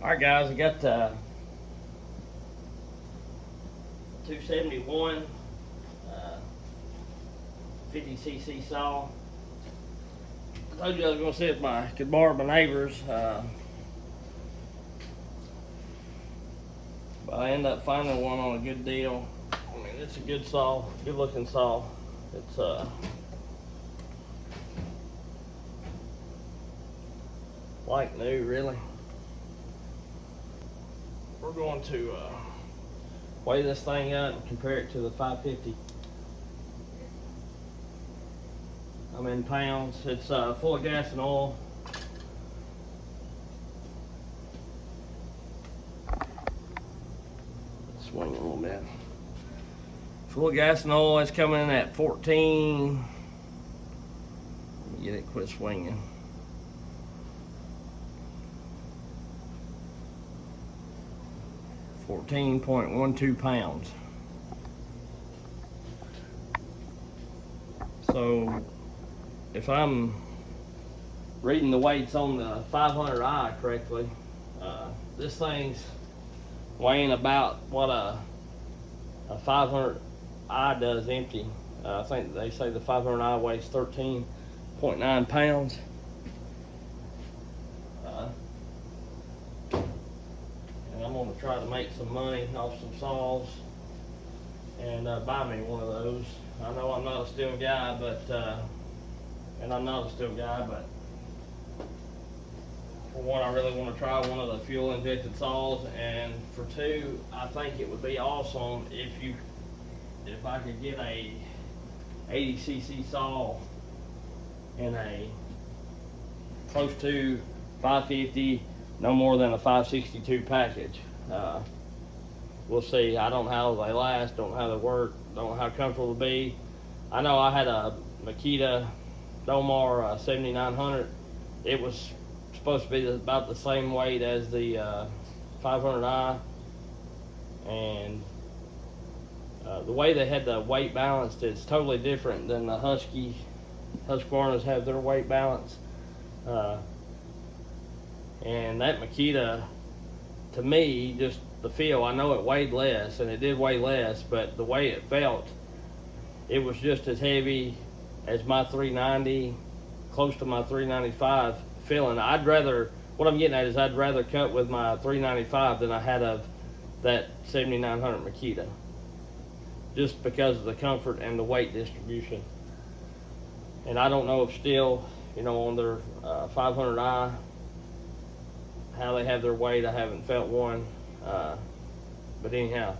Alright guys, I got 271 50cc saw. I told you I was going to see if I could borrow my neighbor's, but I ended up finding one on a good deal. I mean, it's a good saw, good looking saw. It's like new, really. We're going to weigh this thing up and compare it to the 550. I'm in pounds. It's full of gas and oil. Swing a little bit. Full of gas and oil. It's coming in at 14. Let me get it quit swinging. 14.12 pounds. So if I'm reading the weights on the 500i correctly, this thing's weighing about what a 500i does empty. I think they say the 500i weighs 13.9 pounds. And I'm going to try to make some money off some saws and buy me one of those. I know I'm not a STIHL guy, but and I'm not a STIHL guy, but for one, I really want to try one of the fuel injected saws, and for two, I think it would be awesome if I could get a 80cc saw in a close to 550, no more than a 562 package. We'll see. I don't know how they last, don't know how they work, don't know how comfortable they'll be. I know I had a Makita Domar 7900. It was supposed to be about the same weight as the 500i, and the way they had the weight balanced, it's totally different than the Husqvarnas have their weight balance. And that Makita, to me, just the feel, I know it weighed less, and it did weigh less, but the way it felt, it was just as heavy as my 390, close to my 395 feeling. What I'm getting at is I'd rather cut with my 395 than I had of that 7900 Makita, just because of the comfort and the weight distribution. And I don't know if STIHL, on their 500i, how they have their weight. I haven't felt one, but anyhow.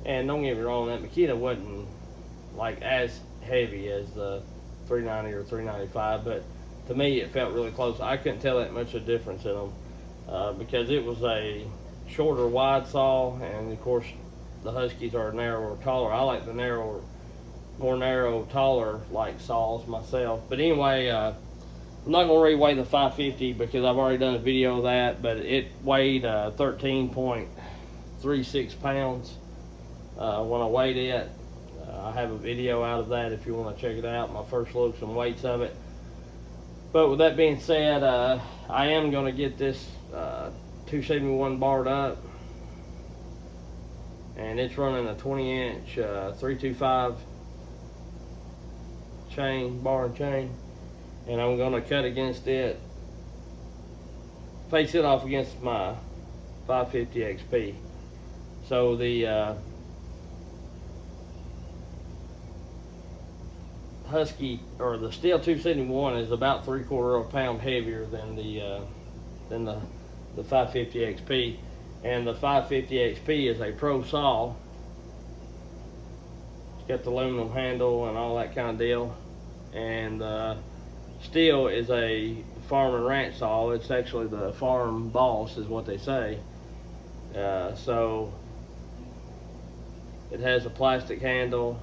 And don't get me wrong, that Makita wasn't like as heavy as the 390 or 395, but to me it felt really close. I couldn't tell that much of a difference in them because it was a shorter wide saw, and of course the Huskies are narrower, taller. I like the more narrow, taller like saws myself. But anyway, I'm not going to re-weigh the 550 because I've already done a video of that, but it weighed 13.36 pounds when I weighed it. I have a video out of that if you want to check it out, my first looks and weights of it. But with that being said, I am going to get this 271 barred up, and it's running a 20-inch 325 bar and chain, and I'm going to cut against it, face it off against my 550 XP. So the Husky, or the STIHL 271, is about 3/4 of a pound heavier than the 550 XP, and the 550 XP is a pro saw. It's got the aluminum handle and all that kind of deal, and STIHL is a farm and ranch saw. It's actually the farm boss, is what they say. So it has a plastic handle,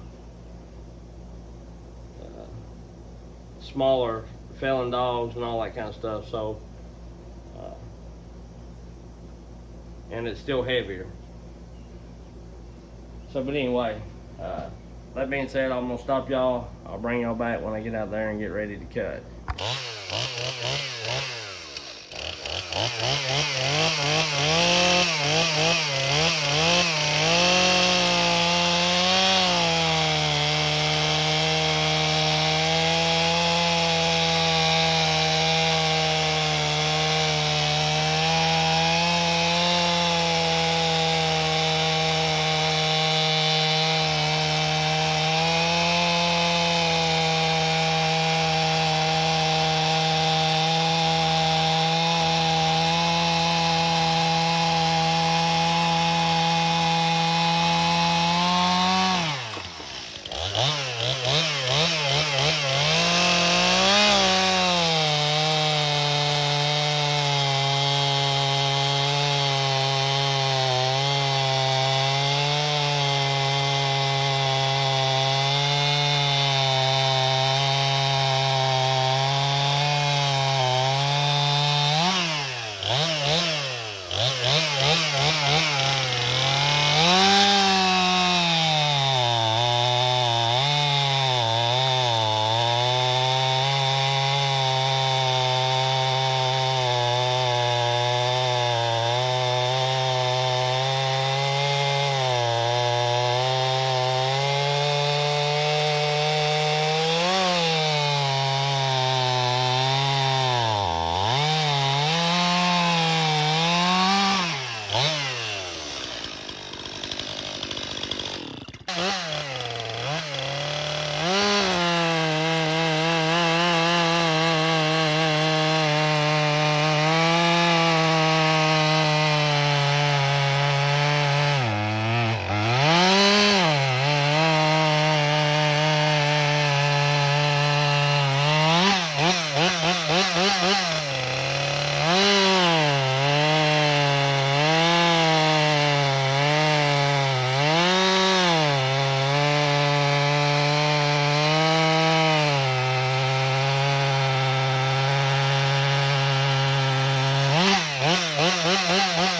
smaller felon dogs and all that kind of stuff. So and it's still heavier. So but anyway, that being said, I'm gonna stop y'all. I'll bring y'all back when I get out there and get ready to cut. it.